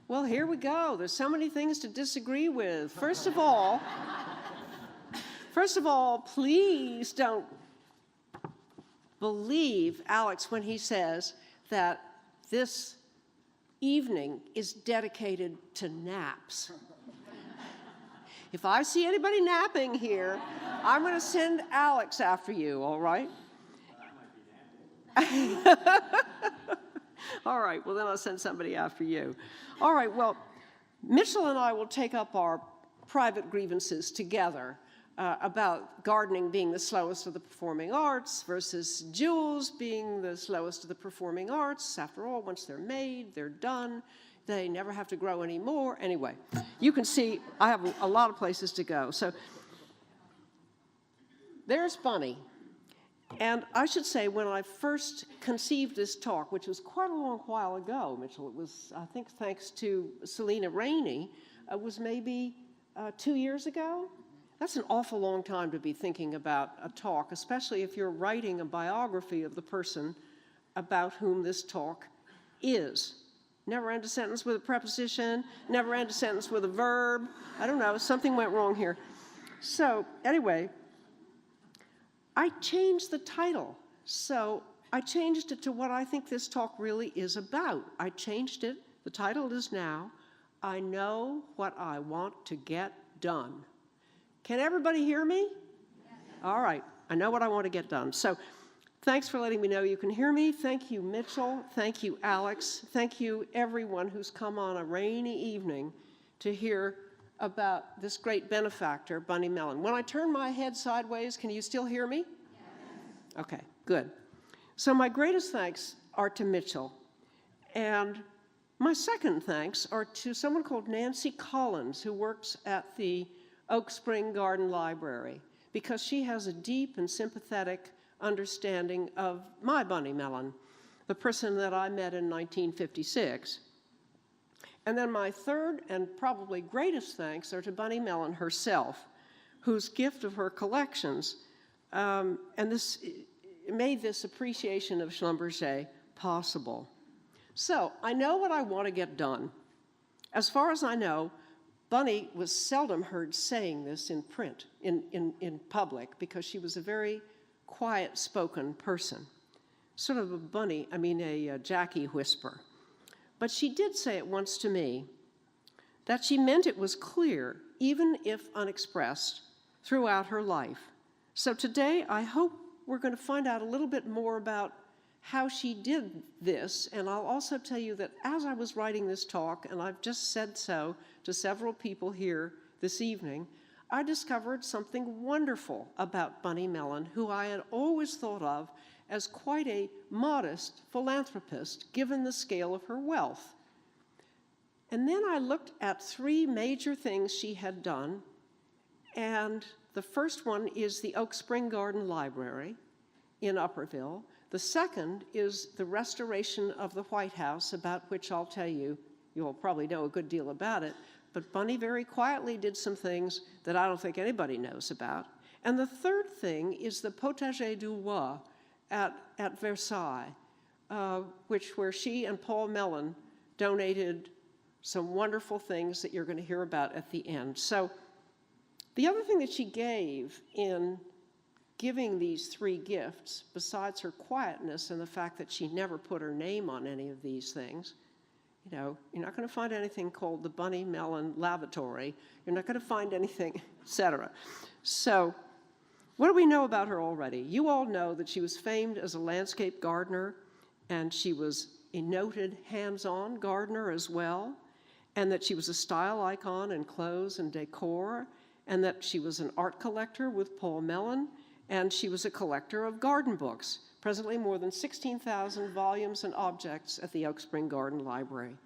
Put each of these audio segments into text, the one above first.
Well, here we go. There's so many things to disagree with. First of all, please don't believe Alex when he says that this evening is dedicated to naps. If I see anybody napping here, I'm going to send Alex after you, all right? All right, well, then I'll send somebody after you. All right, well, Mitchell and I will take up our private grievances together about gardening being the slowest of the performing arts versus jewels being the slowest of the performing arts. After all, once they're made, they're done. They never have to grow anymore. Anyway, you can see I have a lot of places to go. So there's Bunny. And I should say, when I first conceived this talk, which was quite a long while ago, Mitchell, it was, I think, thanks to Selena Rainey, it was maybe 2 years ago. That's an awful long time to be thinking about a talk, especially if you're writing a biography of the person about whom this talk is. Never end a sentence with a preposition, never end a sentence with a verb. I don't know, something went wrong here. So anyway, I changed the title. So I changed it to what I think this talk really is about. I changed it. The title is now, I Know What I Want to Get Done. Can everybody hear me? Yes. All right, I know what I want to get done. So thanks for letting me know you can hear me. Thank you, Mitchell. Thank you, Alex. Thank you, everyone who's come on a rainy evening to hear about this great benefactor, Bunny Mellon. When I turn my head sideways, can you still hear me? Yes. Okay, good. So my greatest thanks are to Mitchell. And my second thanks are to someone called Nancy Collins, who works at the Oak Spring Garden Library, because she has a deep and sympathetic understanding of my Bunny Mellon, the person that I met in 1956. And then my third and probably greatest thanks are to Bunny Mellon herself, whose gift of her collections and this made this appreciation of Schlumberger possible. So I know what I want to get done. As far as I know, Bunny was seldom heard saying this in print, in public, because she was a very quiet-spoken person, sort of a Jackie whisper. But she did say it once to me, that she meant it was clear, even if unexpressed, throughout her life. So today, I hope we're going to find out a little bit more about how she did this, and I'll also tell you that as I was writing this talk, and I've just said so to several people here this evening, I discovered something wonderful about Bunny Mellon, who I had always thought of as quite a modest philanthropist, given the scale of her wealth. And then I looked at three major things she had done, and the first one is the Oak Spring Garden Library in Upperville. The second is the restoration of the White House, about which I'll tell you, you'll probably know a good deal about it, but Bunny very quietly did some things that I don't think anybody knows about. And the third thing is the Potager du Roi at Versailles, where she and Paul Mellon donated some wonderful things that you're going to hear about at the end. So the other thing that she gave in giving these three gifts, besides her quietness and the fact that she never put her name on any of these things, you know, you're not going to find anything called the Bunny Mellon Lavatory. You're not going to find anything, etc. So what do we know about her already? You all know that she was famed as a landscape gardener, and she was a noted hands-on gardener as well, and that she was a style icon in clothes and decor, and that she was an art collector with Paul Mellon, and she was a collector of garden books, presently more than 16,000 volumes and objects at the Oak Spring Garden Library.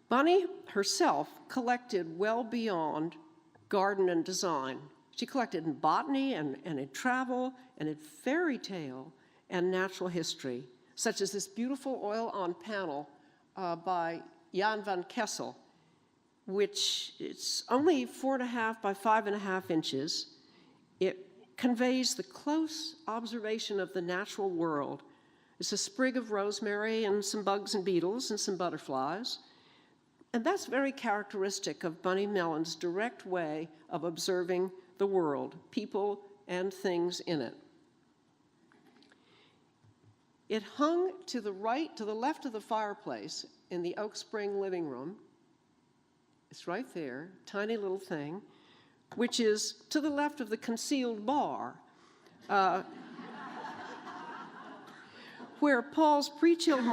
Bunny herself collected well beyond garden and design. She collected in botany and in travel and in fairy tale and natural history, such as this beautiful oil-on panel by Jan van Kessel, which is only 4.5 by 5.5 inches. It conveys the close observation of the natural world It's a sprig of rosemary and some bugs and beetles and some butterflies. And that's very characteristic of Bunny Mellon's direct way of observing the world, people and things in it. It hung to the left of the fireplace in the oak spring living room. It's right there, tiny little thing, which is to the left of the concealed bar, where Paul's pre-chilled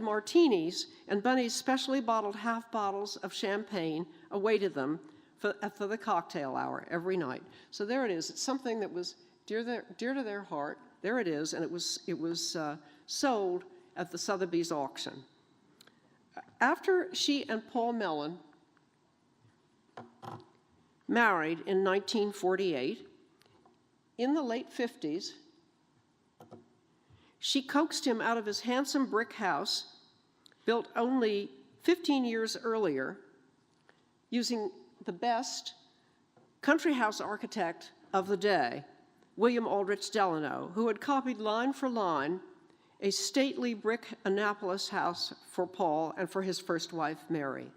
martinis and Bunny's specially bottled half bottles of champagne awaited them for the cocktail hour every night. So there it is. It's something that was dear to their heart. There it is, and it was sold at the Sotheby's auction. After she and Paul Mellon married in 1948, in the late 50s, she coaxed him out of his handsome brick house, built only 15 years earlier, using the best country house architect of the day, William Aldrich Delano, who had copied line for line a stately brick Annapolis house for Paul and for his first wife, Mary.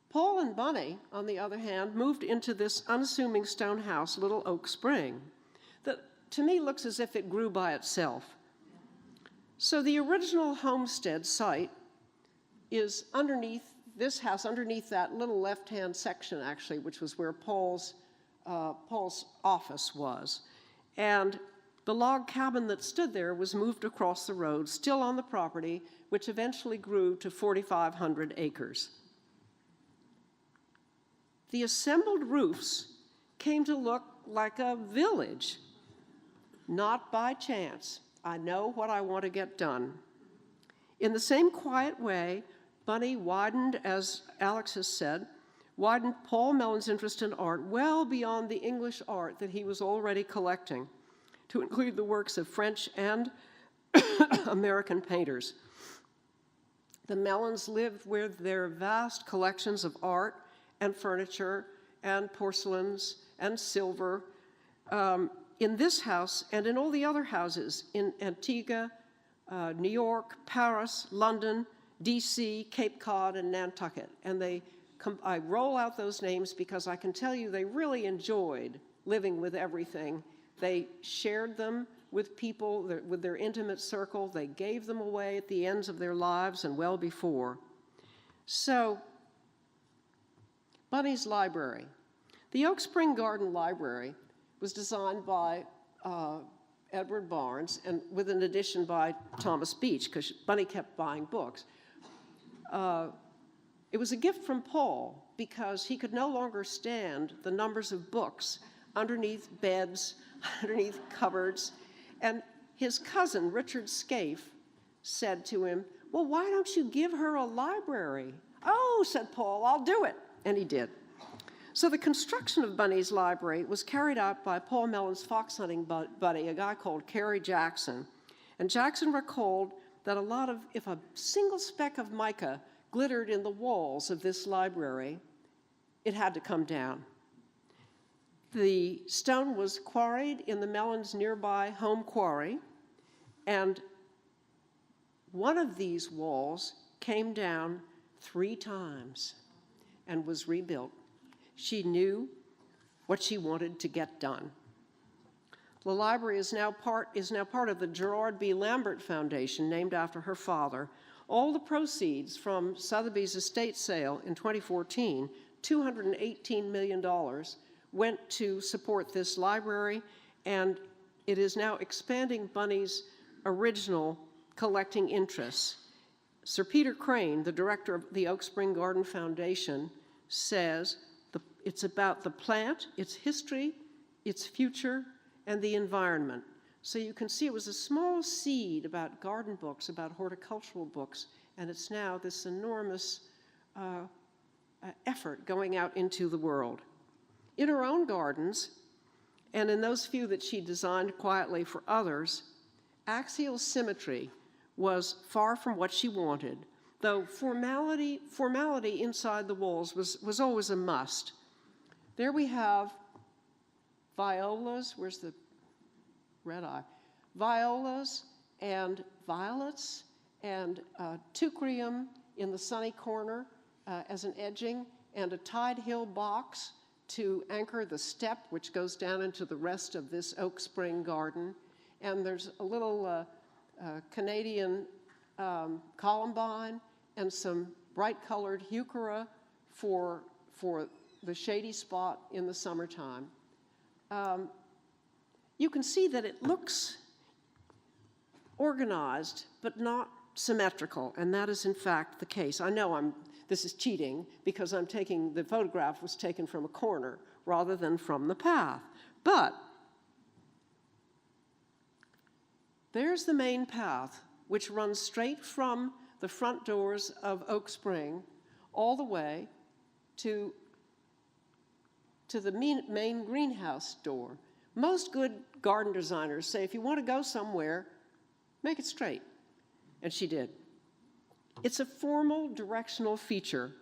Paul and Bunny, on the other hand, moved into this unassuming stone house, Little Oak Spring, that to me looks as if it grew by itself. So the original homestead site is underneath this house, underneath that little left-hand section, actually, which was where Paul's office was. And the log cabin that stood there was moved across the road, still on the property, which eventually grew to 4,500 acres. The assembled roofs came to look like a village, not by chance. I know what I want to get done. In the same quiet way, Bunny widened, as Alex has said, widened Paul Mellon's interest in art well beyond the English art that he was already collecting, to include the works of French and American painters. The Mellons lived with their vast collections of art and furniture and porcelains and silver in this house and in all the other houses in Antigua, New York, Paris, London, DC, Cape Cod, and Nantucket. And I roll out those names because I can tell you they really enjoyed living with everything. They shared them with people, with their intimate circle. They gave them away at the ends of their lives and well before. So, Bunny's library. The Oak Spring Garden Library was designed by Edward Barnes, and with an addition by Thomas Beach, because Bunny kept buying books. It was a gift from Paul because he could no longer stand the numbers of books underneath beds, underneath cupboards. And his cousin, Richard Scaife, said to him, "Well, why don't you give her a library?" "Oh," said Paul, "I'll do it." And he did. So the construction of Bunny's library was carried out by Paul Mellon's fox hunting buddy, a guy called Kerry Jackson. And Jackson recalled that if a single speck of mica glittered in the walls of this library, it had to come down. The stone was quarried in the Mellons' nearby home quarry, and one of these walls came down 3 times and was rebuilt. She knew what she wanted to get done. The library is now part of the Gerard B. Lambert Foundation, named after her father. All the proceeds from Sotheby's estate sale in 2014, $218 million, went to support this library, and it is now expanding Bunny's original collecting interests. Sir Peter Crane, the director of the Oak Spring Garden Foundation, says it's about the plant, its history, its future, and the environment. So you can see it was a small seed about garden books, about horticultural books, and it's now this enormous effort going out into the world. In her own gardens, and in those few that she designed quietly for others, axial symmetry was far from what she wanted, though formality inside the walls was always a must. There we have violas, where's the red eye? violas and violets and teucrium in the sunny corner as an edging, and a Tide Hill box to anchor the step which goes down into the rest of this oak spring garden. And there's a little Canadian columbine and some bright-colored heuchera for the shady spot in the summertime. You can see that it looks organized, but not symmetrical, and that is in fact the case. I know this is cheating because the photograph was taken from a corner rather than from the path. But there's the main path, which runs straight from the front doors of Oak Spring all the way to the main greenhouse door. Most good garden designers say, if you want to go somewhere, make it straight. And she did. It's a formal directional feature,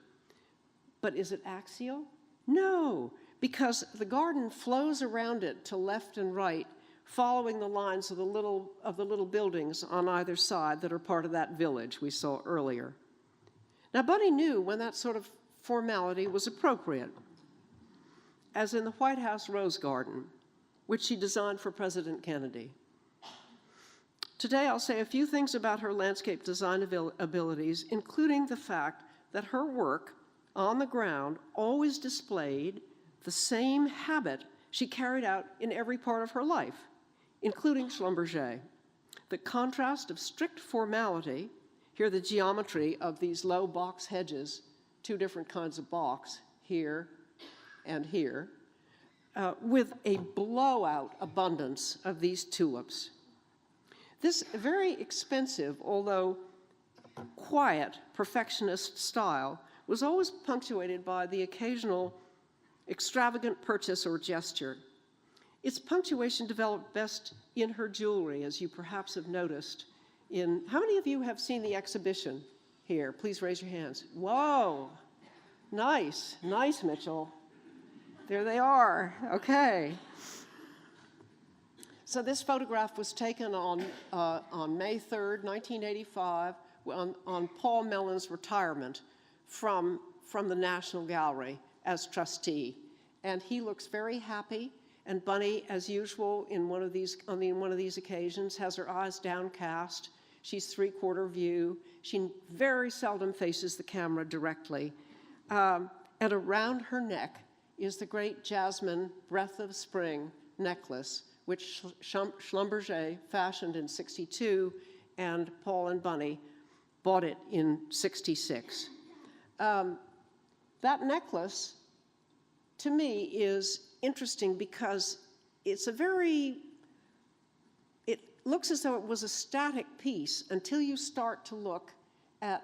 but is it axial? No, because the garden flows around it to left and right, following the lines of the little buildings on either side that are part of that village we saw earlier. Now, Bunny knew when that sort of formality was appropriate, as in the White House Rose Garden, which she designed for President Kennedy. Today, I'll say a few things about her landscape design abilities, including the fact that her work on the ground always displayed the same habit she carried out in every part of her life, including Schlumberger. The contrast of strict formality, here the geometry of these low box hedges, two different kinds of box, here and here, with a blowout abundance of these tulips. This very expensive, although quiet, perfectionist style was always punctuated by the occasional extravagant purchase or gesture. Its punctuation developed best in her jewelry, as you perhaps have noticed. How many of you have seen the exhibition here? Please raise your hands. Whoa, nice, Mitchell. There they are, okay. So this photograph was taken on May 3rd, 1985, on Paul Mellon's retirement from the National Gallery as trustee. And he looks very happy, and Bunny, as usual, on one of these occasions, has her eyes downcast. She's three-quarter view. She very seldom faces the camera directly. And around her neck is the great jasmine Breath of Spring necklace, which Schlumberger fashioned in '62, and Paul and Bunny bought it in '66. That necklace, to me, is interesting because it looks as though it was a static piece until you start to look at,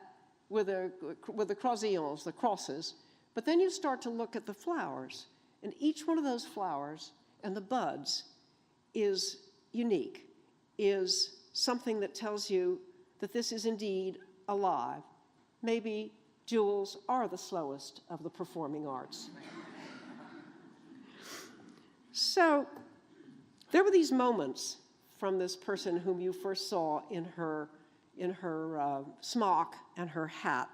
with the croisillons, the crosses, but then you start to look at the flowers, and each one of those flowers and the buds is unique, is something that tells you that this is indeed alive. Maybe jewels are the slowest of the performing arts. So there were these moments from this person whom you first saw in her smock and her hat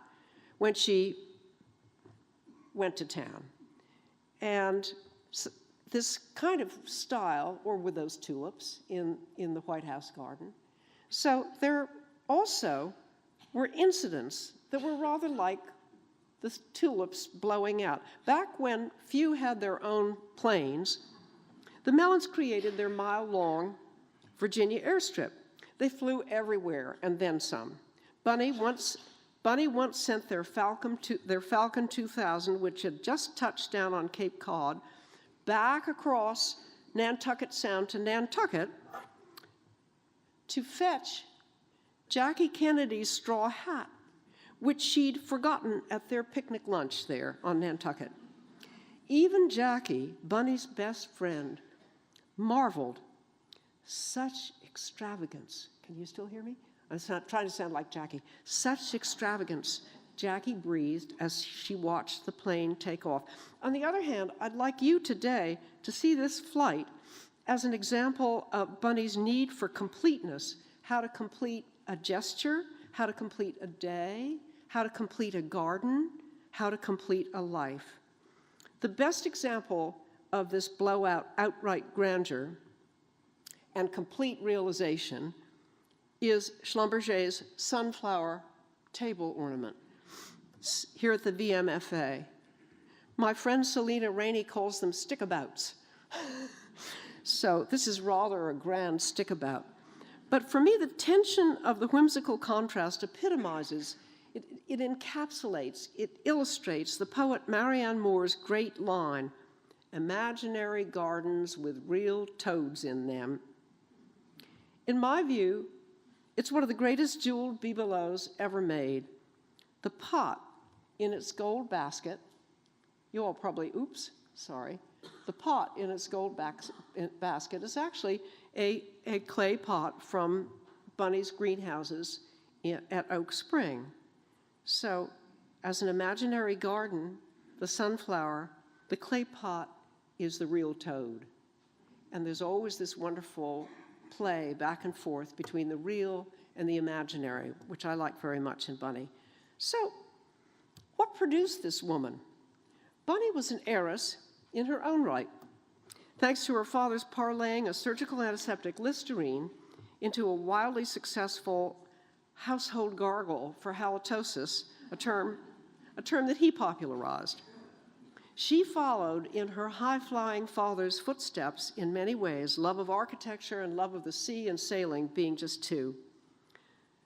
when she went to town. And this kind of style, or with those tulips in the White House garden. So there also were incidents that were rather like the tulips blowing out. Back when few had their own planes, the Mellons created their mile-long Virginia airstrip. They flew everywhere and then some. Bunny once sent their Falcon 2000, which had just touched down on Cape Cod, back across Nantucket Sound to Nantucket to fetch Jackie Kennedy's straw hat, which she'd forgotten at their picnic lunch there on Nantucket. Even Jackie, Bunny's best friend, marveled. Such extravagance. Can you still hear me? I'm trying to sound like Jackie. Such extravagance, Jackie breathed as she watched the plane take off. On the other hand, I'd like you today to see this flight as an example of Bunny's need for completeness, how to complete a gesture, how to complete a day, how to complete a garden, how to complete a life. The best example of this blowout, outright grandeur and complete realization is Schlumberger's sunflower table ornament here at the VMFA. My friend Selina Rainey calls them stickabouts. So this is rather a grand stickabout. But for me, the tension of the whimsical contrast epitomizes, it encapsulates, it illustrates the poet Marianne Moore's great line, "Imaginary gardens with real toads in them." In my view, it's one of the greatest jeweled bibelots ever made. The pot in its gold basket, you all probably, oops, sorry. The pot in its gold basket is actually a clay pot from Bunny's greenhouses at Oak Spring. So as an imaginary garden, the sunflower, the clay pot is the real toad. And there's always this wonderful play back and forth between the real and the imaginary, which I like very much in Bunny. So what produced this woman? Bunny was an heiress in her own right, thanks to her father's parlaying a surgical antiseptic Listerine into a wildly successful household gargle for halitosis, a term that he popularized. She followed in her high-flying father's footsteps in many ways, love of architecture and love of the sea and sailing being just two.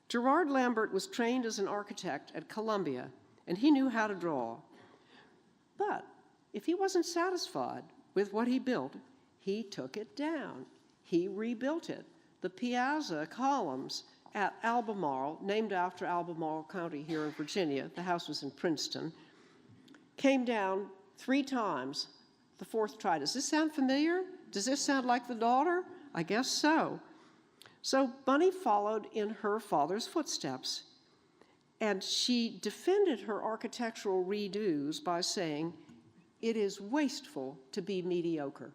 Gerard Lambert was trained as an architect at Columbia, and he knew how to draw. But if he wasn't satisfied with what he built, he took it down. He rebuilt it. The piazza columns at Albemarle, named after Albemarle County here in Virginia, the house was in Princeton, came down 3 times. The 4th try. Does this sound familiar? Does this sound like the daughter? I guess so. So Bunny followed in her father's footsteps, and she defended her architectural redos by saying, "It is wasteful to be mediocre."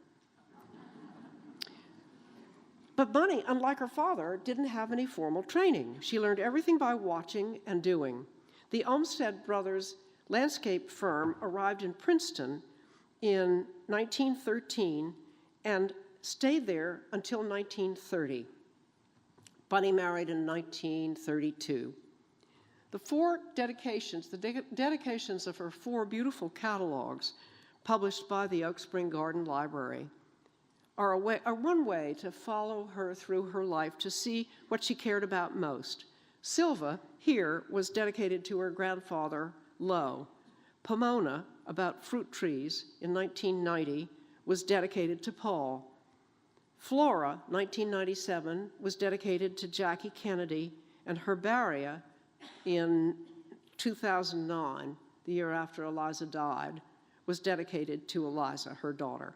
But Bunny, unlike her father, didn't have any formal training. She learned everything by watching and doing. The Olmsted Brothers landscape firm arrived in Princeton in 1913 and stayed there until 1930. Bunny married in 1932. The dedications of her 4 beautiful catalogs published by the Oak Spring Garden Library are one way to follow her through her life to see what she cared about most. Silva, here, was dedicated to her grandfather, Lowe. Pomona, about fruit trees, in 1990, was dedicated to Paul. Flora, 1997, was dedicated to Jackie Kennedy, and Herbaria, in 2009, the year after Eliza died, was dedicated to Eliza, her daughter.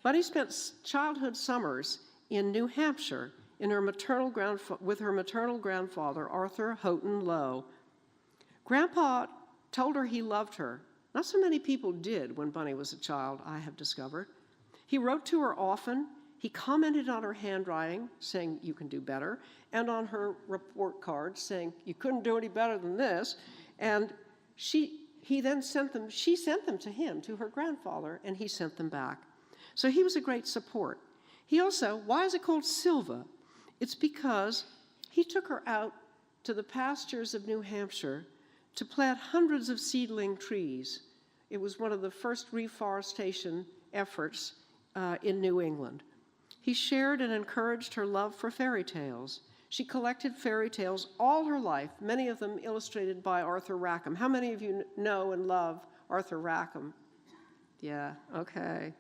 Bunny spent childhood summers in New Hampshire with her maternal grandfather, Arthur Houghton Lowe. Grandpa told her he loved her. Not so many people did when Bunny was a child, I have discovered. He wrote to her often. He commented on her handwriting, saying, "You can do better," and on her report cards, saying, "You couldn't do any better than this." And she sent them to him, to her grandfather, and he sent them back. So he was a great support. He also, why is it called Silva? It's because he took her out to the pastures of New Hampshire to plant hundreds of seedling trees. It was one of the first reforestation efforts in New England. He shared and encouraged her love for fairy tales. She collected fairy tales all her life, many of them illustrated by Arthur Rackham. How many of you know and love Arthur Rackham? Yeah, okay.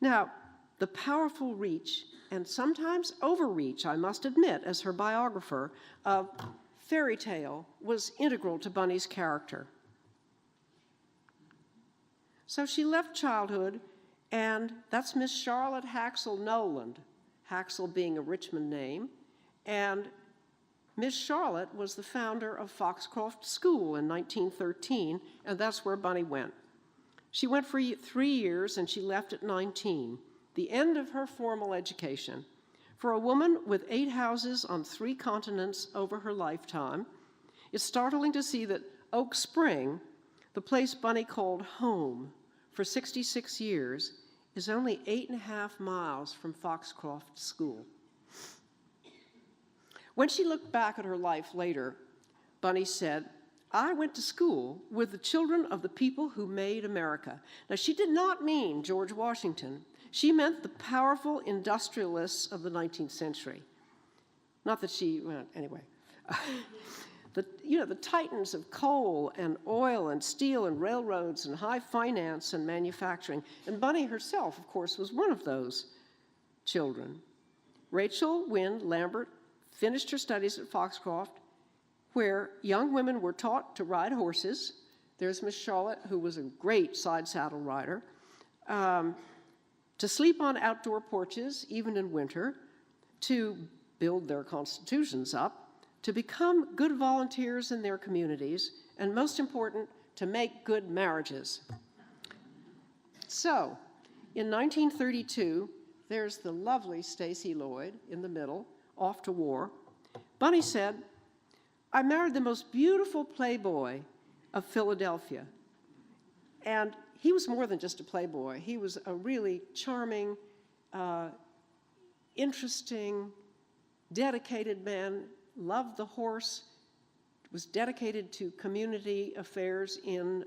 Now, the powerful reach, and sometimes overreach, I must admit, as her biographer, of fairy tale was integral to Bunny's character. So she left childhood, and that's Miss Charlotte Haxel Noland, Haxel being a Richmond name, and Miss Charlotte was the founder of Foxcroft School in 1913, and that's where Bunny went. She went for 3 years, and she left at 19. the end of her formal education. For a woman with 8 houses on 3 continents over her lifetime, it's startling to see that Oak Spring, the place Bunny called home for 66 years, is only 8.5 miles from Foxcroft School. When she looked back at her life later, Bunny said, "I went to school with the children of the people who made America." Now, she did not mean George Washington. She meant the powerful industrialists of the 19th century. Not that she, well, anyway. The titans of coal and oil and steel and railroads and high finance and manufacturing. And Bunny herself, of course, was one of those children. Rachel Wynne Lambert finished her studies at Foxcroft, where young women were taught to ride horses. There's Miss Charlotte, who was a great side saddle rider, to sleep on outdoor porches, even in winter, to build their constitutions up, to become good volunteers in their communities, and most important, to make good marriages. So, in 1932, there's the lovely Stacy Lloyd in the middle, off to war. Bunny said, "I married the most beautiful playboy of Philadelphia." And he was more than just a playboy. He was a really charming, interesting, dedicated man, loved the horse, was dedicated to community affairs in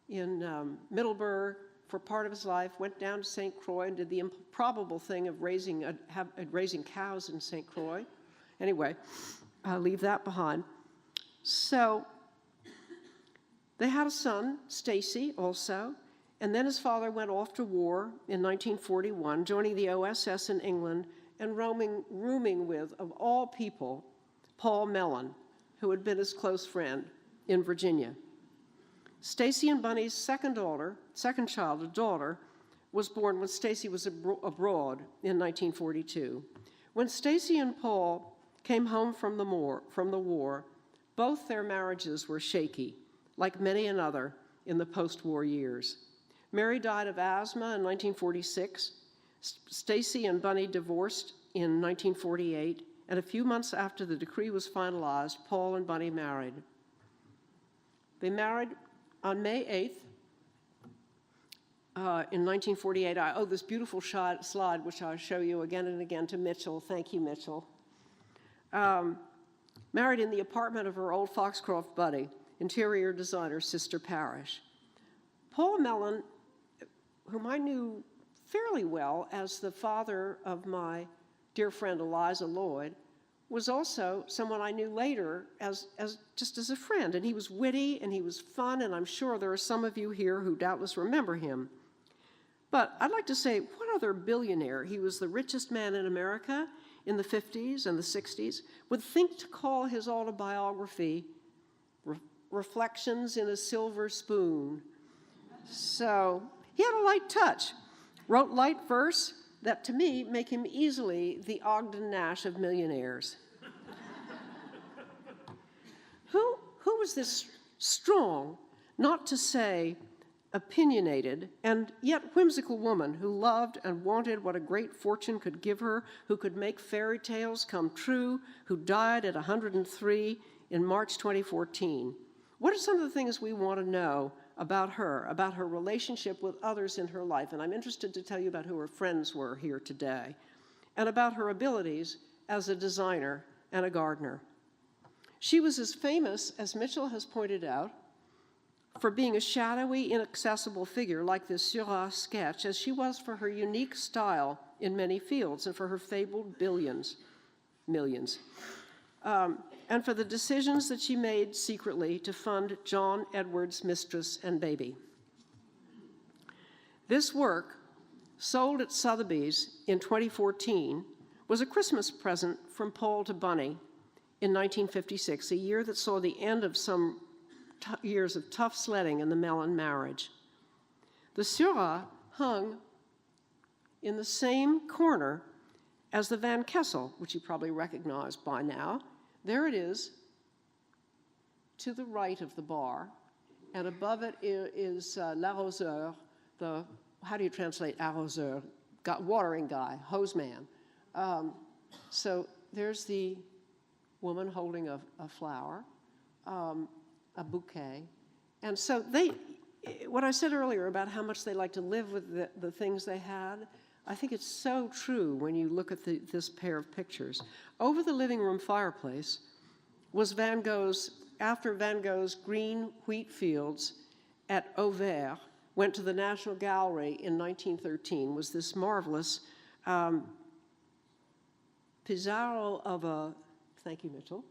Middleburg for part of his life, went down to St. Croix and did the improbable thing of raising cows in St. Croix. Anyway, I'll leave that behind. So they had a son, Stacy, also, and then his father went off to war in 1941, joining the OSS in England and rooming with, of all people, Paul Mellon, who had been his close friend in Virginia. Stacy and Bunny's second child, a daughter, was born when Stacy was abroad in 1942. When Stacy and Paul came home from the war, both their marriages were shaky, like many another in the post-war years. Mary died of asthma in 1946. Stacy and Bunny divorced in 1948, and a few months after the decree was finalized, Paul and Bunny married. They married on May 8th in 1948. I owe this beautiful slide, which I'll show you again and again, to Mitchell. Thank you, Mitchell. Married in the apartment of her old Foxcroft buddy, interior designer Sister Parrish. Paul Mellon, whom I knew fairly well as the father of my dear friend Eliza Lloyd, was also someone I knew later as just as a friend. And he was witty and he was fun, and I'm sure there are some of you here who doubtless remember him. But I'd like to say, what other billionaire, he was the richest man in America in the 50s and the 60s, would think to call his autobiography Reflections in a Silver Spoon? So he had a light touch, wrote light verse that to me make him easily the Ogden Nash of millionaires. Who was this strong, not to say opinionated, and yet whimsical woman who loved and wanted what a great fortune could give her, who could make fairy tales come true, who died at 103 in March 2014? What are some of the things we want to know about her relationship with others in her life? And I'm interested to tell you about who her friends were here today, and about her abilities as a designer and a gardener. She was as famous, as Mitchell has pointed out, for being a shadowy, inaccessible figure like this Seurat sketch, as she was for her unique style in many fields and for her fabled millions, and for the decisions that she made secretly to fund John Edwards' Mistress and Baby. This work, sold at Sotheby's in 2014, was a Christmas present from Paul to Bunny in 1956, a year that saw the end of some years of tough sledding in the Mellon marriage. The Seurat hung in the same corner as the Van Kessel, which you probably recognize by now. There it is, to the right of the bar, and above it is l'Arroseur, how do you translate arroseur? watering guy, hose man. So there's the woman holding a flower, a bouquet. And so what I said earlier about how much they like to live with the things they had, I think it's so true when you look at this pair of pictures. Over the living room fireplace was after Van Gogh's Green Wheat Fields at Auvers went to the National Gallery in 1913, was this marvelous Pizarro of thank you, Mitchell,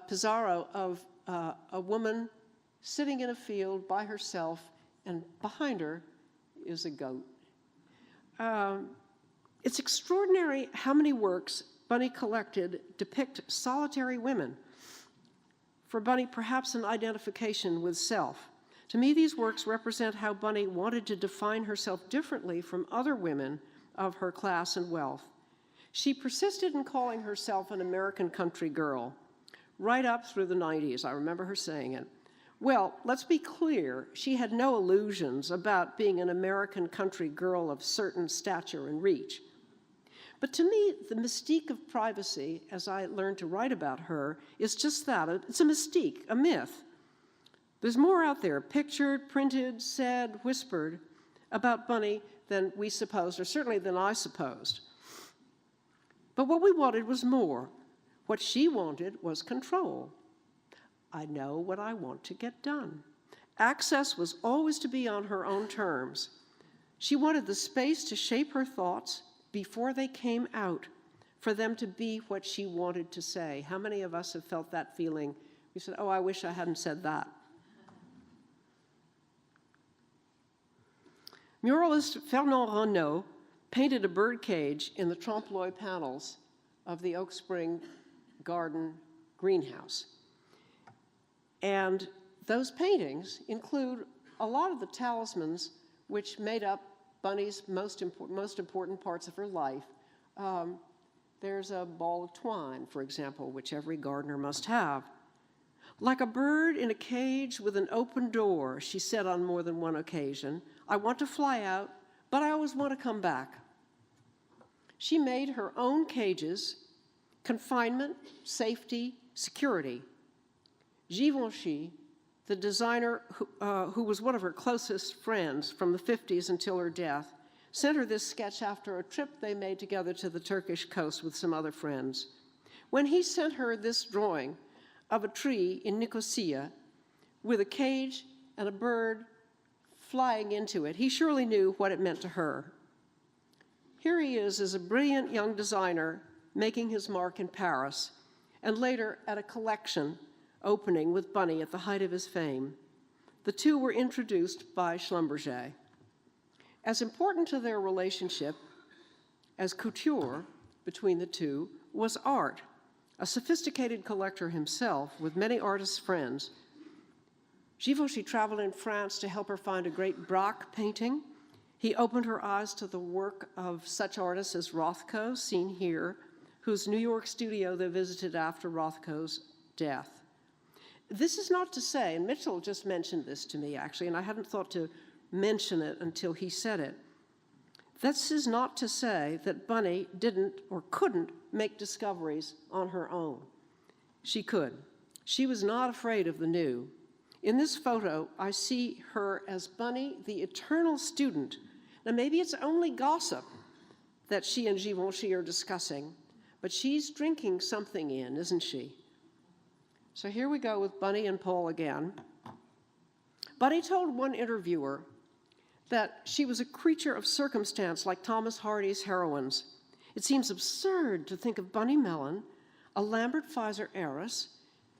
Pizarro of a woman sitting in a field by herself, and behind her is a goat. It's extraordinary how many works Bunny collected depict solitary women. For Bunny, perhaps an identification with self. To me, these works represent how Bunny wanted to define herself differently from other women of her class and wealth. She persisted in calling herself an American country girl, right up through the 90s. I remember her saying it. Well, let's be clear, she had no illusions about being an American country girl of certain stature and reach. But to me, the mystique of privacy, as I learned to write about her, is just that. It's a mystique, a myth. There's more out there, pictured, printed, said, whispered, about Bunny than we supposed, or certainly than I supposed. But what we wanted was more. What she wanted was control. I know what I want to get done. Access was always to be on her own terms. She wanted the space to shape her thoughts before they came out, for them to be what she wanted to say. How many of us have felt that feeling? We said, oh, I wish I hadn't said that. Muralist Fernand Renaud painted a birdcage in the trompe-l'oeil panels of the Oak Spring Garden greenhouse. And those paintings include a lot of the talismans which made up Bunny's most important parts of her life. There's a ball of twine, for example, which every gardener must have. Like a bird in a cage with an open door, she said on more than one occasion, I want to fly out, but I always want to come back. She made her own cages, confinement, safety, security. Givenchy, the designer who was one of her closest friends from the 50s until her death, sent her this sketch after a trip they made together to the Turkish coast with some other friends. When he sent her this drawing of a tree in Nicosia with a cage and a bird flying into it, he surely knew what it meant to her. Here he is as a brilliant young designer making his mark in Paris, and later at a collection opening with Bunny at the height of his fame. The two were introduced by Schlumberger. As important to their relationship as couture between the two was art. A sophisticated collector himself with many artist friends, Givenchy traveled in France to help her find a great Braque painting. He opened her eyes to the work of such artists as Rothko, seen here, whose New York studio they visited after Rothko's death. This is not to say, and Mitchell just mentioned this to me actually, and I hadn't thought to mention it until he said it. This is not to say that Bunny didn't or couldn't make discoveries on her own. She could. She was not afraid of the new. In this photo, I see her as Bunny, the eternal student. Now, maybe it's only gossip that she and Givenchy are discussing, but she's drinking something in, isn't she? So here we go with Bunny and Paul again. Bunny told one interviewer that she was a creature of circumstance like Thomas Hardy's heroines. It seems absurd to think of Bunny Mellon, a Lambert Pfizer heiress,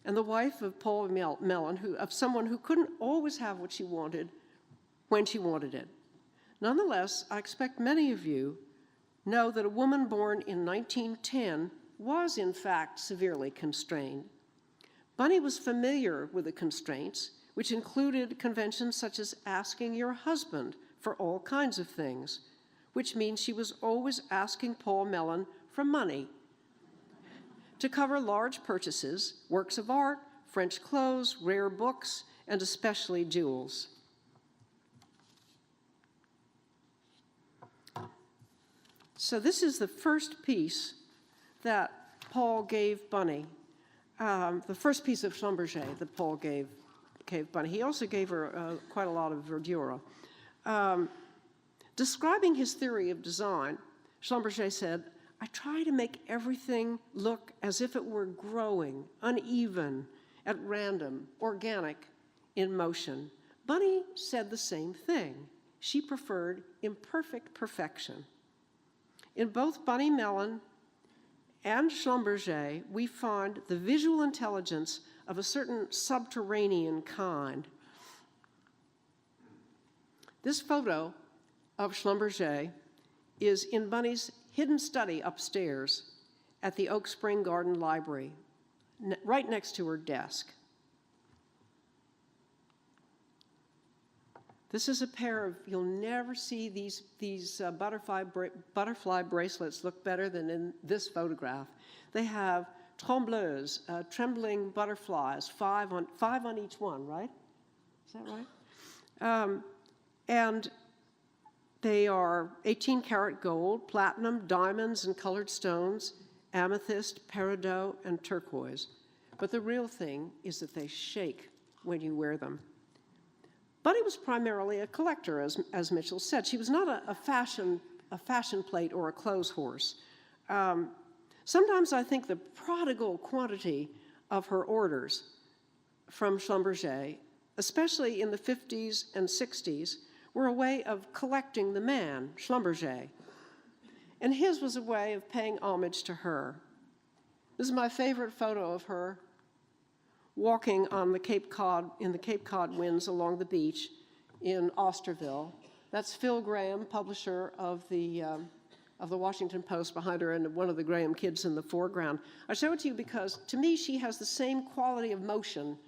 and the wife of Paul Mellon, of someone who couldn't always have what she wanted when she wanted it. Nonetheless, I expect many of you know that a woman born in 1910 was in fact severely constrained. Bunny was familiar with the constraints, which included conventions such as asking your husband for all kinds of things, which means she was always asking Paul Mellon for money to cover large purchases, works of art, French clothes, rare books, and especially jewels. So this is the first piece that Paul gave Bunny, the first piece of Schlumberger that Paul gave Bunny. He also gave her quite a lot of verdura. Describing his theory of design, Schlumberger said, "I try to make everything look as if it were growing, uneven, at random, organic, in motion." Bunny said the same thing. She preferred imperfect perfection. In both Bunny Mellon and Schlumberger, we find the visual intelligence of a certain subterranean kind. This photo of Schlumberger is in Bunny's hidden study upstairs at the Oak Spring Garden Library, right next to her desk. This is a pair of, you'll never see these butterfly bracelets look better than in this photograph. They have trembleuses, trembling butterflies, five on each one, right? Is that right? And they are 18-karat gold, platinum, diamonds, and colored stones, amethyst, peridot, and turquoise. But the real thing is that they shake when you wear them. Bunny was primarily a collector, as Mitchell said. She was not a fashion plate or a clothes horse. Sometimes I think the prodigal quantity of her orders from Schlumberger, especially in the 50s and 60s, were a way of collecting the man, Schlumberger. And his was a way of paying homage to her. This is my favorite photo of her walking on the Cape Cod, in the Cape Cod winds along the beach in Osterville. That's Phil Graham, publisher of the Washington Post, behind her, and one of the Graham kids in the foreground. I show it to you because, to me, she has the same quality of motion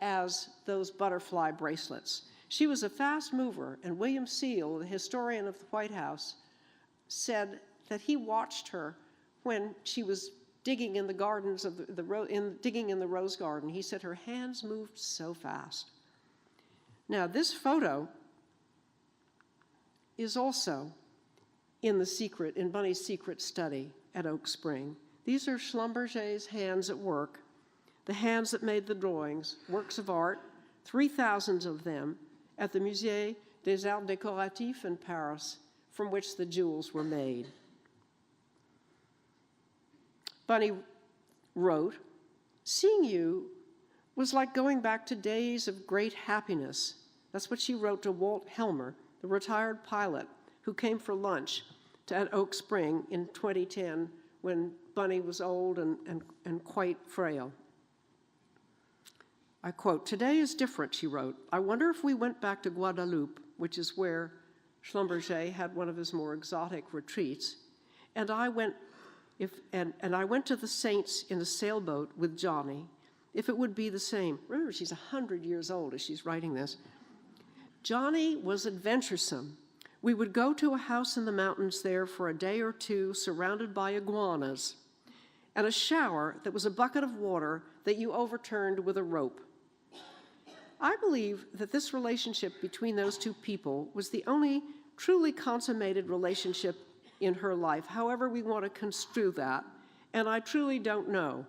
as those butterfly bracelets. She was a fast mover, and William Seal, the historian of the White House, said that he watched her when she was digging in the gardens of digging in the rose garden. He said her hands moved so fast. Now, this photo is also in Bunny's secret study at Oak Spring. These are Schlumberger's hands at work, the hands that made the drawings, works of art, 3,000 of them, at the Musée des Arts Décoratifs in Paris, from which the jewels were made. Bunny wrote, "Seeing you was like going back to days of great happiness." That's what she wrote to Walt Helmer, the retired pilot who came for lunch at Oak Spring in 2010 when Bunny was old and quite frail. I quote, "Today is different," she wrote. "I wonder if we went back to Guadeloupe," which is where Schlumberger had one of his more exotic retreats, "and I went to the Saints in a sailboat with Johnny, if it would be the same." Remember, she's 100 years old as she's writing this. "Johnny was adventuresome. We would go to a house in the mountains there for a day or two, surrounded by iguanas, and a shower that was a bucket of water that you overturned with a rope. I believe that this relationship between those two people was the only truly consummated relationship in her life, however we want to construe that, and I truly don't know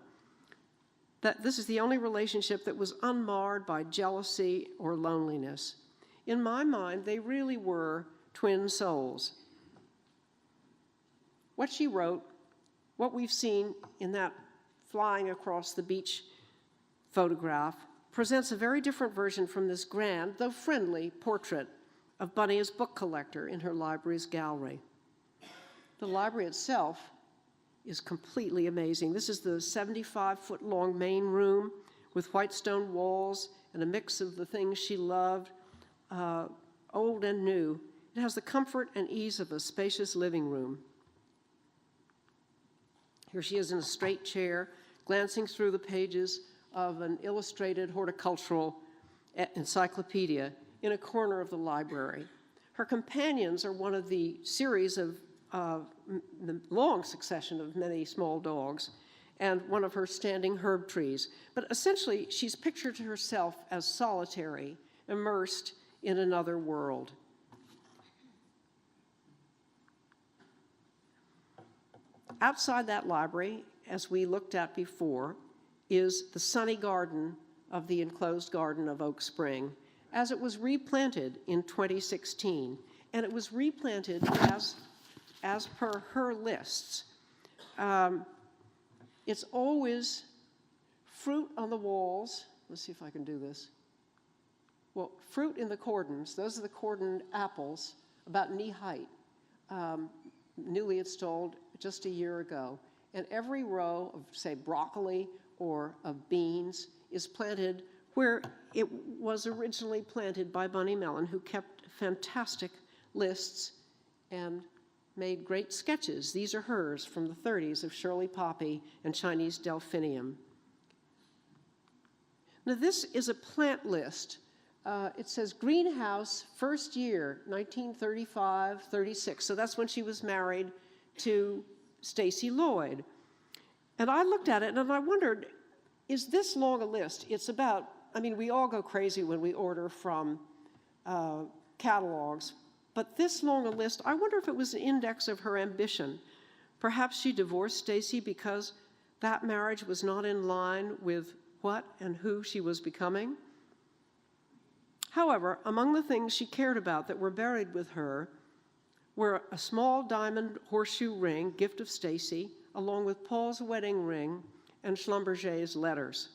that this is the only relationship that was unmarred by jealousy or loneliness. In my mind, they really were twin souls." What she wrote, what we've seen in that flying across the beach photograph, presents a very different version from this grand, though friendly, portrait of Bunny as book collector in her library's gallery. The library itself is completely amazing. This is the 75-foot-long main room with white stone walls and a mix of the things she loved, old and new. It has the comfort and ease of a spacious living room. Here she is in a straight chair, glancing through the pages of an illustrated horticultural encyclopedia in a corner of the library. Her companions are one of the series of the long succession of many small dogs, and one of her standing herb trees. But essentially, she's pictured herself as solitary, immersed in another world. outside that library, as we looked at before, is the sunny garden of the enclosed garden of Oak Spring, as it was replanted in 2016. And it was replanted as per her lists. It's always fruit on the walls. Let's see if I can do this. Well, fruit in the cordons. Those are the cordon apples, about knee height, newly installed just a year ago. And every row of, say, broccoli or of beans is planted where it was originally planted by Bunny Mellon, who kept fantastic lists and made great sketches. These are hers from the 30s of Shirley Poppy and Chinese delphinium. Now this is a plant list. It says greenhouse, first year, 1935-36. So that's when she was married to Stacy Lloyd. And I looked at it and I wondered, is this long a list? It's about, I mean, we all go crazy when we order from catalogs, but this long a list, I wonder if it was an index of her ambition. Perhaps she divorced Stacy because that marriage was not in line with what and who she was becoming. However, among the things she cared about that were buried with her were a small diamond horseshoe ring, gift of Stacy, along with Paul's wedding ring and Schlumberger's letters.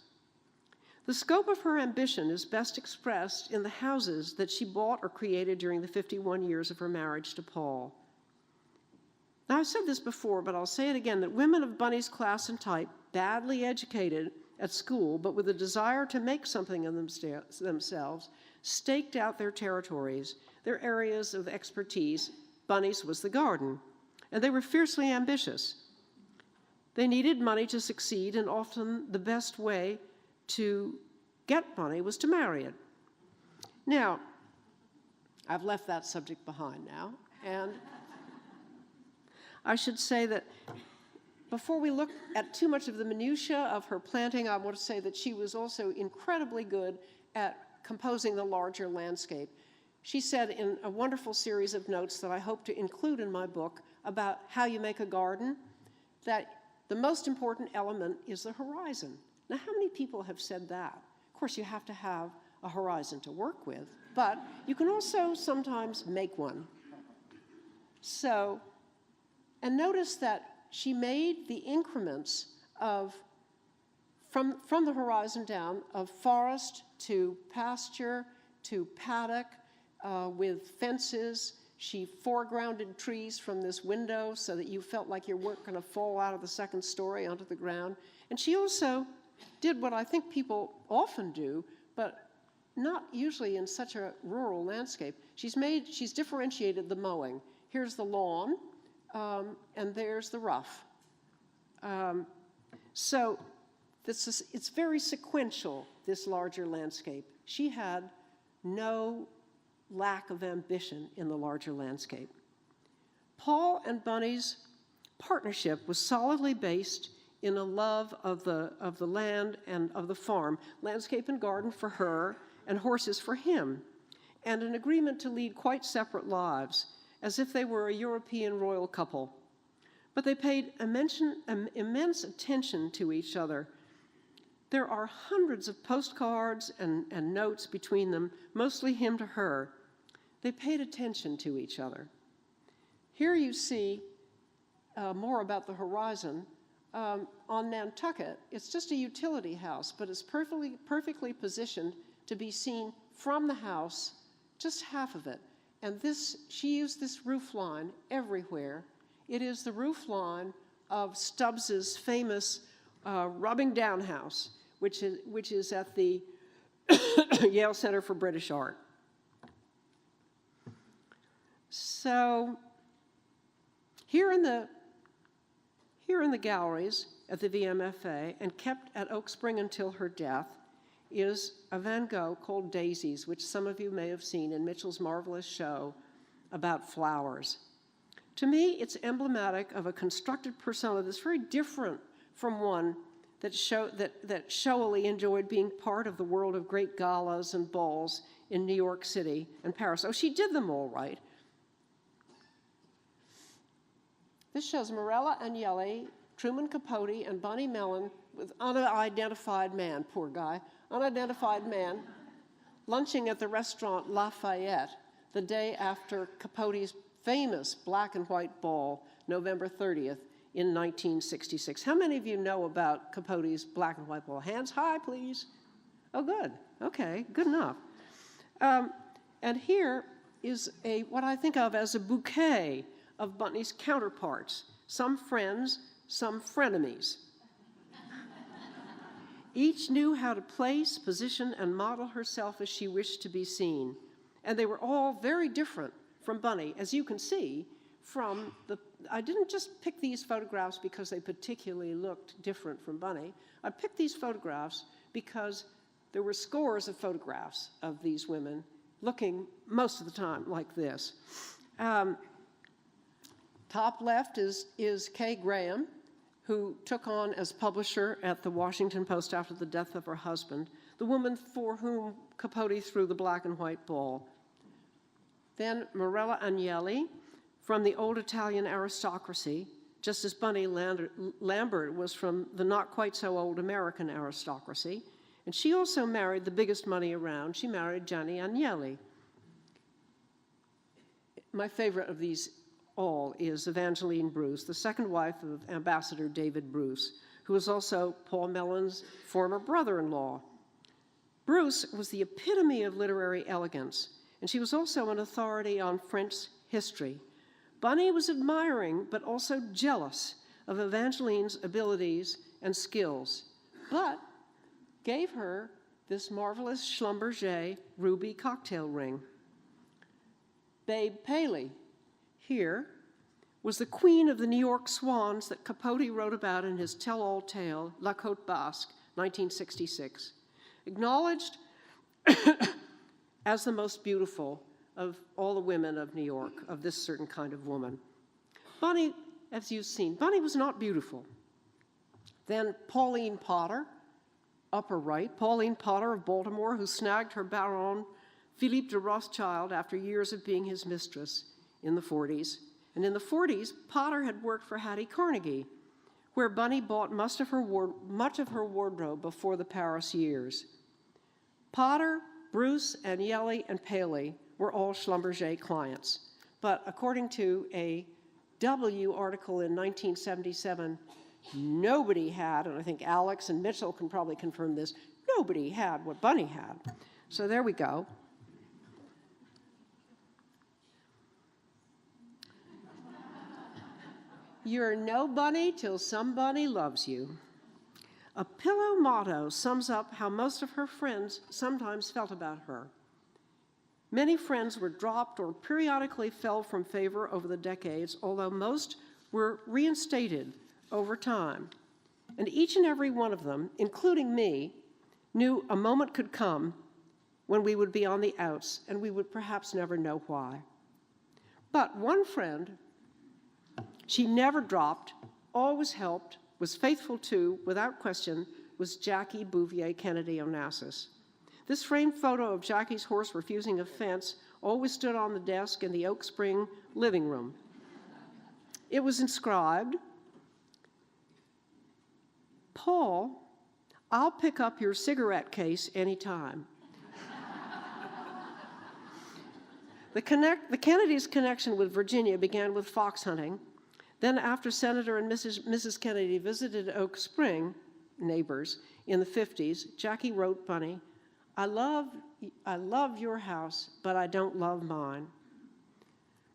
The scope of her ambition is best expressed in the houses that she bought or created during the 51 years of her marriage to Paul. Now, I've said this before, but I'll say it again, that women of Bunny's class and type, badly educated at school, but with a desire to make something of themselves, staked out their territories, their areas of expertise. Bunny's was the garden, and they were fiercely ambitious. They needed money to succeed, and often the best way to get money was to marry it. Now, I've left that subject behind now, and I should say that before we look at too much of the minutiae of her planting, I want to say that she was also incredibly good at composing the larger landscape. She said in a wonderful series of notes that I hope to include in my book about how you make a garden, that the most important element is the horizon. Now, how many people have said that? Of course, you have to have a horizon to work with, but you can also sometimes make one. So, and notice that she made the increments of, from the horizon down, of forest to pasture to paddock with fences. She foregrounded trees from this window so that you felt like you weren't going to fall out of the second story onto the ground. And she also did what I think people often do, but not usually in such a rural landscape. She's differentiated the mowing. Here's the lawn, and there's the rough. So it's very sequential, this larger landscape. She had no lack of ambition in the larger landscape. Paul and Bunny's partnership was solidly based in a love of the land and of the farm, landscape and garden for her, and horses for him, and an agreement to lead quite separate lives, as if they were a European royal couple. But they paid immense attention to each other. There are hundreds of postcards and notes between them, mostly him to her. They paid attention to each other. Here you see more about the horizon. On Nantucket, it's just a utility house, but it's perfectly positioned to be seen from the house, just half of it. And she used this roof line everywhere. It is the roof line of Stubbs's famous rubbing down house, which is at the Yale Center for British Art. So here in the galleries at the VMFA, and kept at Oak Spring until her death, is a Van Gogh called Daisies, which some of you may have seen in Mitchell's marvelous show about flowers. To me, it's emblematic of a constructed persona that's very different from one that showily enjoyed being part of the world of great galas and balls in New York City and Paris. Oh, she did them all right. This shows Morella Agnelli, Truman Capote, and Bunny Mellon with unidentified man, poor guy, unidentified man, lunching at the restaurant Lafayette the day after Capote's famous black and white ball, November 30th, in 1966. How many of you know about Capote's black and white ball? Hands high, please. Oh, good. Okay, good enough. And here is what I think of as a bouquet of Bunny's counterparts, some friends, some frenemies. Each knew how to place, position, and model herself as she wished to be seen. And they were all very different from Bunny, as you can see from I didn't just pick these photographs because they particularly looked different from Bunny. I picked these photographs because there were scores of photographs of these women looking most of the time like this. Top left is Kay Graham, who took on as publisher at the Washington Post after the death of her husband, the woman for whom Capote threw the black and white ball. Then Morella Agnelli, from the old Italian aristocracy, just as Bunny Lambert was from the not quite so old American aristocracy. And she also married the biggest money around. She married Gianni Agnelli. My favorite of these all is Evangeline Bruce, the second wife of Ambassador David Bruce, who was also Paul Mellon's former brother-in-law. Bruce was the epitome of literary elegance, and she was also an authority on French history. Bunny was admiring, but also jealous of Evangeline's abilities and skills, but gave her this marvelous Schlumberger ruby cocktail ring. Babe Paley, here, was the queen of the New York swans that Capote wrote about in his tell-all tale, La Côte Basque, 1966, acknowledged as the most beautiful of all the women of New York, of this certain kind of woman. Bunny, as you've seen, Bunny was not beautiful. Then Pauline Potter, upper right, Pauline Potter of Baltimore, who snagged her Baron Philippe de Rothschild after years of being his mistress in the 40s. And in the 40s, Potter had worked for Hattie Carnegie, where Bunny bought much of her wardrobe before the Paris years. Potter, Bruce, Agnelli, and Paley were all Schlumberger clients. But according to a W article in 1977, nobody had, and I think Alex and Mitchell can probably confirm this, nobody had what Bunny had. So there we go. You're no bunny till some bunny loves you. A pillow motto sums up how most of her friends sometimes felt about her. Many friends were dropped or periodically fell from favor over the decades, although most were reinstated over time. And each and every one of them, including me, knew a moment could come when we would be on the outs, and we would perhaps never know why. But one friend she never dropped, always helped, was faithful to, without question, was Jackie Bouvier Kennedy Onassis. This framed photo of Jackie's horse refusing a fence always stood on the desk in the Oak Spring living room. It was inscribed, "Paul, I'll pick up your cigarette case anytime." The Kennedys' connection with Virginia began with fox hunting. Then after Senator and Mrs. Kennedy visited Oak Spring, neighbors, in the 50s, Jackie wrote Bunny, I love your house, but I don't love mine.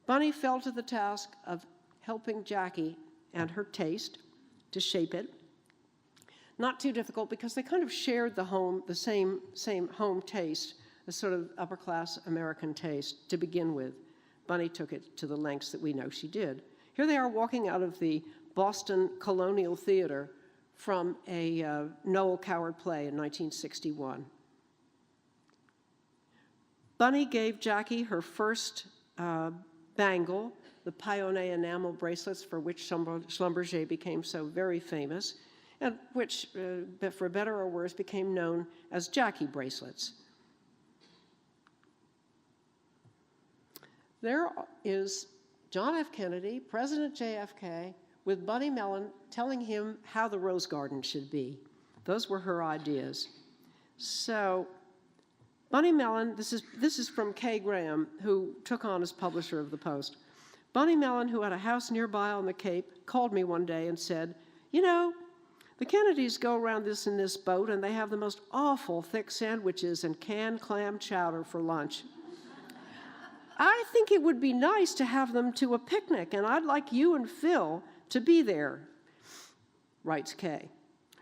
Bunny fell to the task of helping Jackie and her taste to shape it. Not too difficult because they kind of shared the same home taste, a sort of upper-class American taste to begin with. Bunny took it to the lengths that we know she did. Here they are walking out of the Boston Colonial Theater from a Noel Coward play in 1961. Bunny gave Jackie her first bangle, the Pioneer enamel bracelets for which Schlumberger became so very famous, and which, for better or worse, became known as Jackie bracelets. There is John F. Kennedy, President JFK, with Bunny Mellon telling him how the Rose Garden should be. Those were her ideas. So Bunny Mellon, this is from Kay Graham, who took on as publisher of the Post. Bunny Mellon, who had a house nearby on the Cape, called me one day and said, "You know, the Kennedys go around this in this boat, and they have the most awful thick sandwiches and canned clam chowder for lunch. I think it would be nice to have them to a picnic, and I'd like you and Phil to be there," writes Kay.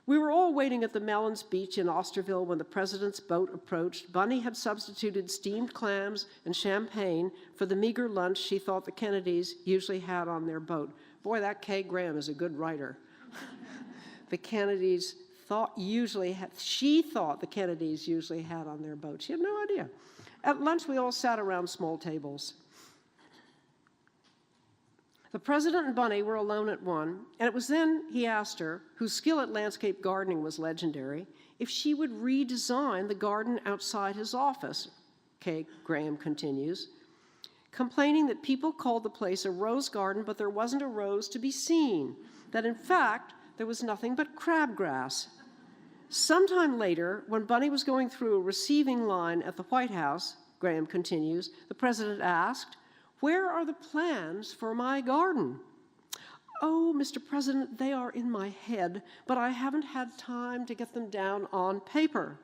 "We were all waiting at the Mellons Beach in Osterville when the president's boat approached. Bunny had substituted steamed clams and champagne for the meager lunch she thought the Kennedys usually had on their boat." Boy, that Kay Graham is a good writer. The Kennedys she thought the Kennedys usually had on their boat. She had no idea. At lunch, we all sat around small tables. The president and Bunny were alone at one, and it was then he asked her, whose skill at landscape gardening was legendary, if she would redesign the garden outside his office. Kay Graham continues, complaining that people called the place a rose garden, but there wasn't a rose to be seen, that in fact, there was nothing but crabgrass. Sometime later, when Bunny was going through a receiving line at the White House, Graham continues, the president asked, "Where are the plans for my garden?" "Oh, Mr. President, they are in my head, but I haven't had time to get them down on paper."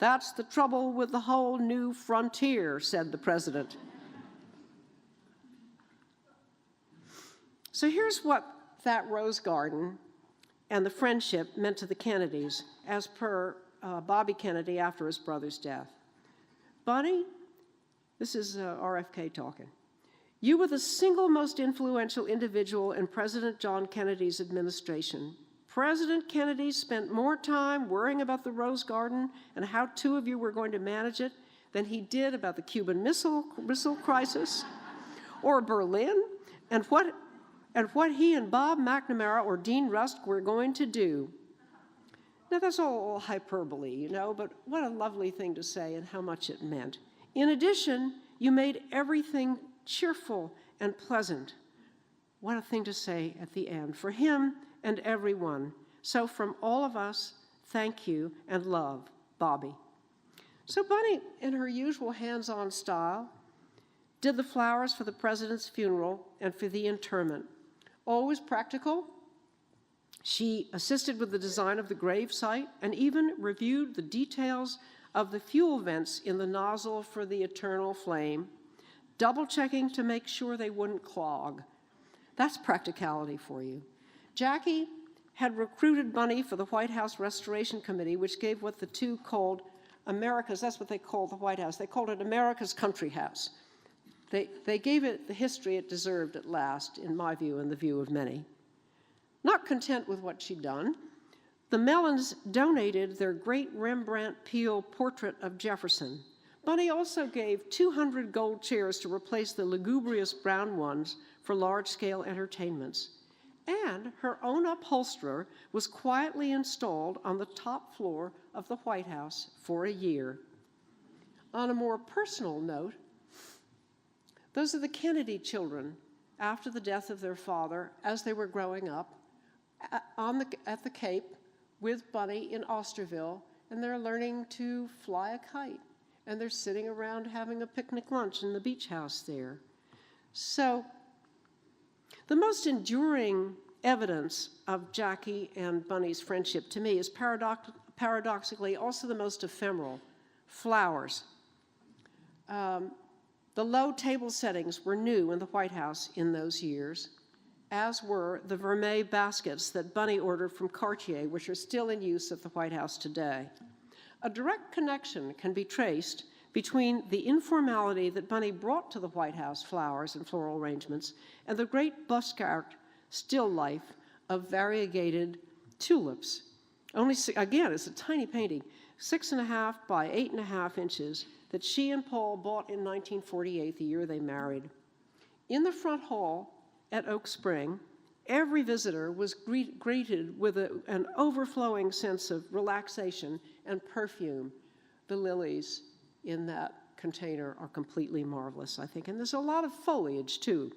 "That's the trouble with the whole new frontier," said the president. So here's what that rose garden and the friendship meant to the Kennedys, as per Bobby Kennedy after his brother's death. "Bunny," this is RFK talking, "you were the single most influential individual in President John Kennedy's administration. President Kennedy spent more time worrying about the Rose Garden and how two of you were going to manage it than he did about the Cuban Missile Crisis or Berlin and what he and Bob McNamara or Dean Rusk were going to do." Now, that's all hyperbole, you know, but what a lovely thing to say and how much it meant. "In addition, you made everything cheerful and pleasant." What a thing to say at the end for him and everyone. So from all of us, thank you and love, Bobby. So Bunny, in her usual hands-on style, did the flowers for the president's funeral and for the interment. Always practical, she assisted with the design of the grave site and even reviewed the details of the fuel vents in the nozzle for the eternal flame, double-checking to make sure they wouldn't clog. That's practicality for you. Jackie had recruited Bunny for the White House Restoration Committee, which gave what the two called America's, that's what they called the White House, they called it America's Country House. They gave it the history it deserved at last, in my view and the view of many. Not content with what she'd done, the Mellons donated their great Rembrandt Peale portrait of Jefferson. Bunny also gave 200 gold chairs to replace the lugubrious brown ones for large-scale entertainments. And her own upholsterer was quietly installed on the top floor of the White House for a year. On a more personal note, those are the Kennedy children after the death of their father as they were growing up at the Cape with Bunny in Osterville, and they're learning to fly a kite, and they're sitting around having a picnic lunch in the beach house there. So the most enduring evidence of Jackie and Bunny's friendship to me is paradoxically also the most ephemeral, flowers. The low table settings were new in the White House in those years, as were the vermeil baskets that Bunny ordered from Cartier, which are still in use at the White House today. A direct connection can be traced between the informality that Bunny brought to the White House flowers and floral arrangements and the great busk-art still life of variegated tulips. Only, again, it's a tiny painting, 6.5 by 8.5 inches, that she and Paul bought in 1948, the year they married. In the front hall at Oak Spring, every visitor was greeted with an overflowing sense of relaxation and perfume. The lilies in that container are completely marvelous, I think, and there's a lot of foliage, too.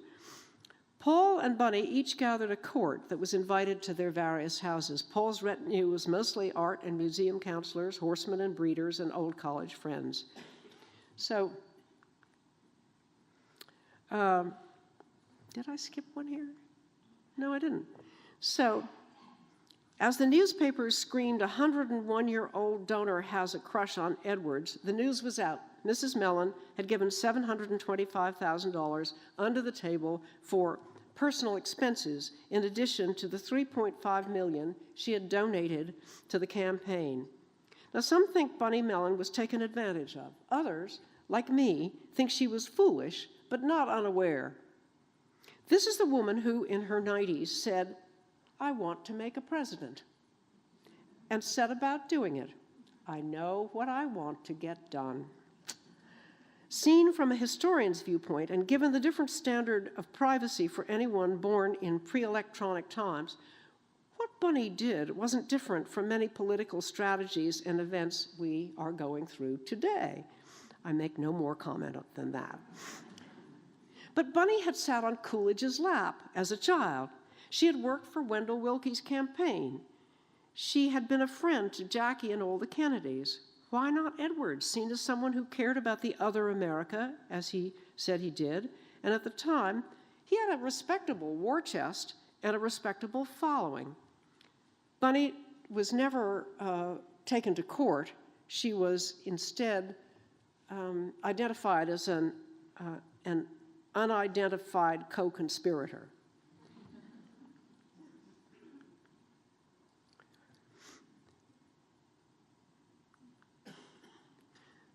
Paul and Bunny each gathered a court that was invited to their various houses. Paul's retinue was mostly art and museum counselors, horsemen and breeders, and old college friends. So, did I skip one here? No, I didn't. So, as the newspapers screamed, "A 101-year-old donor has a crush on Edwards," the news was out. Mrs. Mellon had given $725,000 under the table for personal expenses, in addition to the $3.5 million she had donated to the campaign. Now, some think Bunny Mellon was taken advantage of. Others, like me, think she was foolish, but not unaware. This is the woman who, in her 90s, said, "I want to make a president," and set about doing it. "I know what I want to get done." Seen from a historian's viewpoint, and given the different standard of privacy for anyone born in pre-electronic times, what Bunny did wasn't different from many political strategies and events we are going through today. I make no more comment than that. But Bunny had sat on Coolidge's lap as a child. She had worked for Wendell Willkie's campaign. She had been a friend to Jackie and all the Kennedys. Why not Edwards, seen as someone who cared about the other America, as he said he did? And at the time, he had a respectable war chest and a respectable following. Bunny was never taken to court. She was instead identified as an unidentified co-conspirator.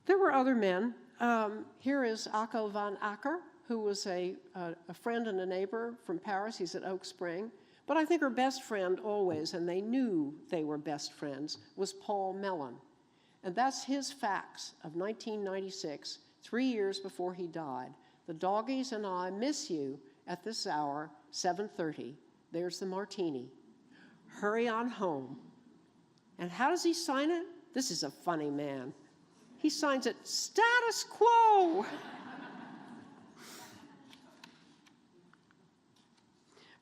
There were other men. Here is Akko van Acker, who was a friend and a neighbor from Paris. He's at Oak Spring. But I think her best friend always, and they knew they were best friends, was Paul Mellon. And that's his fax of 1996, 3 years before he died. "The doggies and I miss you at this hour, 7:30. There's the martini. Hurry on home." And how does he sign it? This is a funny man. He signs it, "Status quo."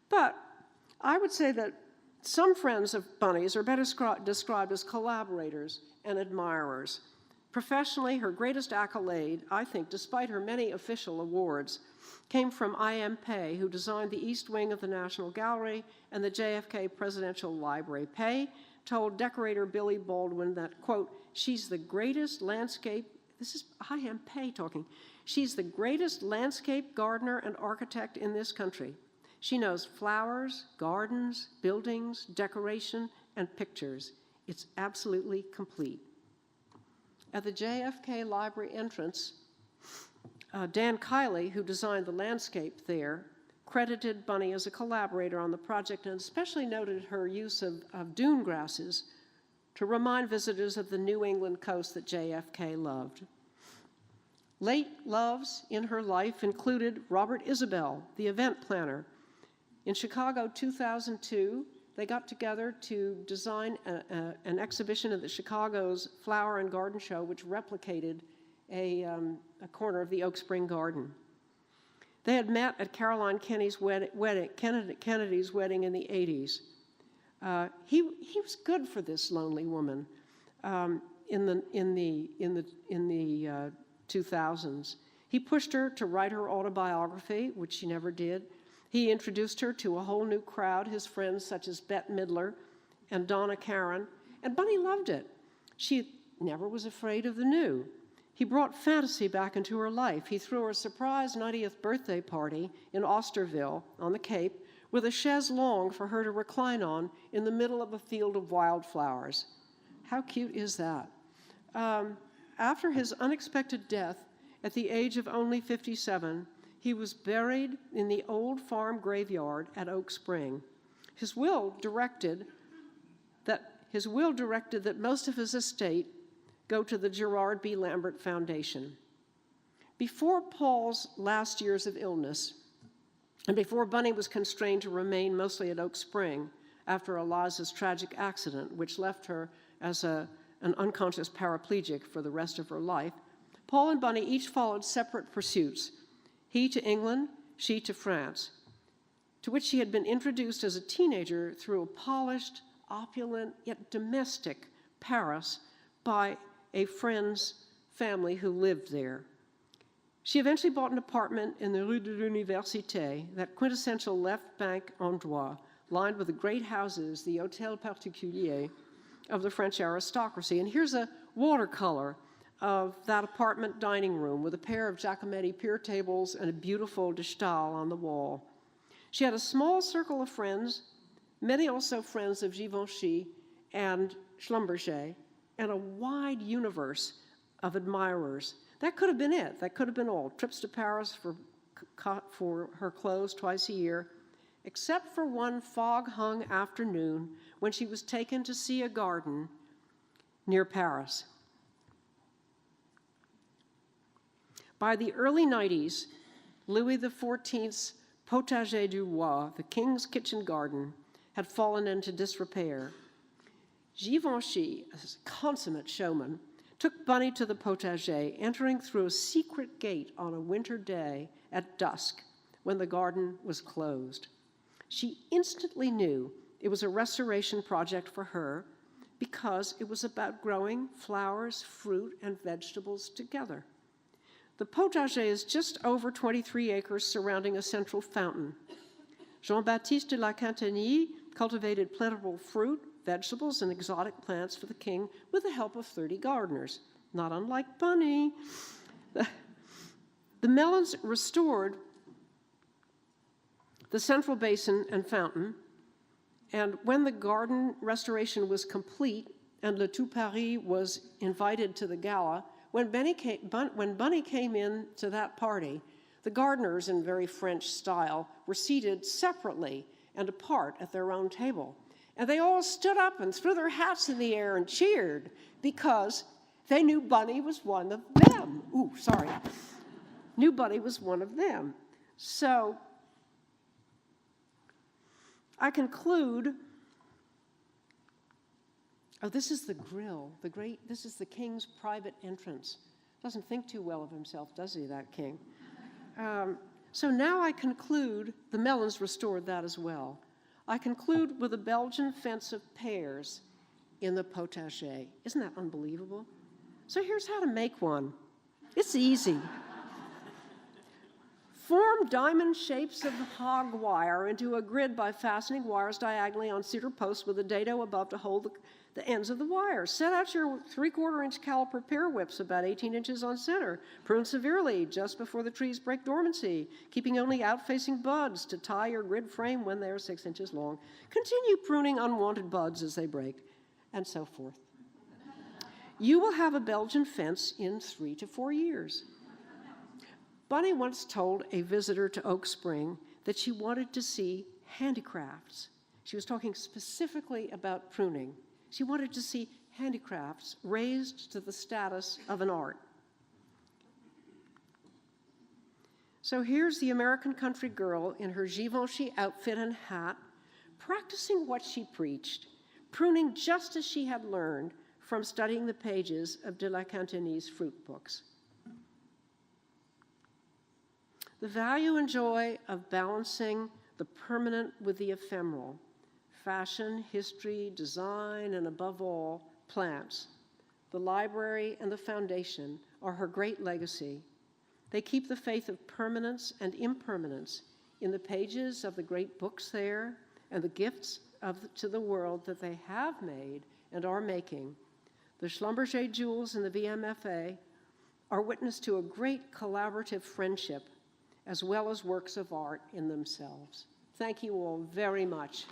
But I would say that some friends of Bunny's are better described as collaborators and admirers. Professionally, her greatest accolade, I think, despite her many official awards, came from I.M. Pei, who designed the East Wing of the National Gallery and the JFK Presidential Library. Pei told decorator Billy Baldwin that, quote, "She's the greatest landscape," this is I.M. Pei talking, "she's the greatest landscape gardener and architect in this country. She knows flowers, gardens, buildings, decoration, and pictures. It's absolutely complete." At the JFK Library entrance, Dan Kiley, who designed the landscape there, credited Bunny as a collaborator on the project and especially noted her use of dune grasses to remind visitors of the New England coast that JFK loved. Late loves in her life included Robert Isabel, the event planner. In Chicago 2002, they got together to design an exhibition at the Chicago's Flower and Garden Show, which replicated a corner of the Oak Spring Garden. They had met at Caroline Kennedy's wedding in the 80s. He was good for this lonely woman in the 2000s. He pushed her to write her autobiography, which she never did. He introduced her to a whole new crowd, his friends such as Bette Midler and Donna Karan, and Bunny loved it. She never was afraid of the new. He brought fantasy back into her life. He threw her a surprise 90th birthday party in Austerville on the Cape with a chaise longue for her to recline on in the middle of a field of wildflowers. How cute is that? After his unexpected death at the age of only 57, he was buried in the old farm graveyard at Oak Spring. His will directed that most of his estate go to the Gerard B. Lambert Foundation. Before Paul's last years of illness, and before Bunny was constrained to remain mostly at Oak Spring after Eliza's tragic accident, which left her as an unconscious paraplegic for the rest of her life, Paul and Bunny each followed separate pursuits. He to England, she to France. to which she had been introduced as a teenager through a polished, opulent, yet domestic Paris by a friend's family who lived there. She eventually bought an apartment in the Rue de l'Université, that quintessential left bank endroit, lined with the great houses, the hôtels particuliers of the French aristocracy. And here's a watercolor of that apartment dining room with a pair of Giacometti pier tables and a beautiful de Stael on the wall. She had a small circle of friends, many also friends of Givenchy and Schlumberger, and a wide universe of admirers. That could have been it. That could have been all. Trips to Paris for her clothes twice a year, except for one fog-hung afternoon when she was taken to see a garden near Paris. By the early 90s, Louis XIV's Potager du Roi, the king's kitchen garden, had fallen into disrepair. Givenchy, a consummate showman, took Bunny to the potager, entering through a secret gate on a winter day at dusk when the garden was closed. She instantly knew it was a restoration project for her because it was about growing flowers, fruit, and vegetables together. The potager is just over 23 acres surrounding a central fountain. Jean-Baptiste de la Cantanie cultivated plentiful fruit, vegetables, and exotic plants for the king with the help of 30 gardeners, not unlike Bunny. The Mellons restored the central basin and fountain, and when the garden restoration was complete and Le Tout Paris was invited to the gala, when Bunny came in to that party, the gardeners, in very French style, were seated separately and apart at their own table. And they all stood up and threw their hats in the air and cheered because they knew Bunny was one of them. Knew Bunny was one of them. So I conclude, this is the grill, this is the king's private entrance. Doesn't think too well of himself, does he, that king? So now I conclude, the Mellons restored that as well. I conclude with a Belgian fence of pears in the potager. Isn't that unbelievable? So here's how to make one. It's easy. Form diamond shapes of hog wire into a grid by fastening wires diagonally on cedar posts with a dado above to hold the ends of the wires. Set out your 3/4-inch caliper pear whips about 18 inches on center. Prune severely just before the trees break dormancy, keeping only out-facing buds to tie your grid frame when they are 6 inches long. Continue pruning unwanted buds as they break, and so forth. You will have a Belgian fence in 3 to 4 years. Bunny once told a visitor to Oak Spring that she wanted to see handicrafts. She was talking specifically about pruning. She wanted to see handicrafts raised to the status of an art. So here's the American country girl in her Givenchy outfit and hat, practicing what she preached, pruning just as she had learned from studying the pages of de la Cantanie's fruit books. The value and joy of balancing the permanent with the ephemeral, fashion, history, design, and above all, plants. The library and the foundation are her great legacy. They keep the faith of permanence and impermanence in the pages of the great books there and the gifts to the world that they have made and are making. The Schlumberger jewels in the VMFA are witness to a great collaborative friendship as well as works of art in themselves. Thank you all very much.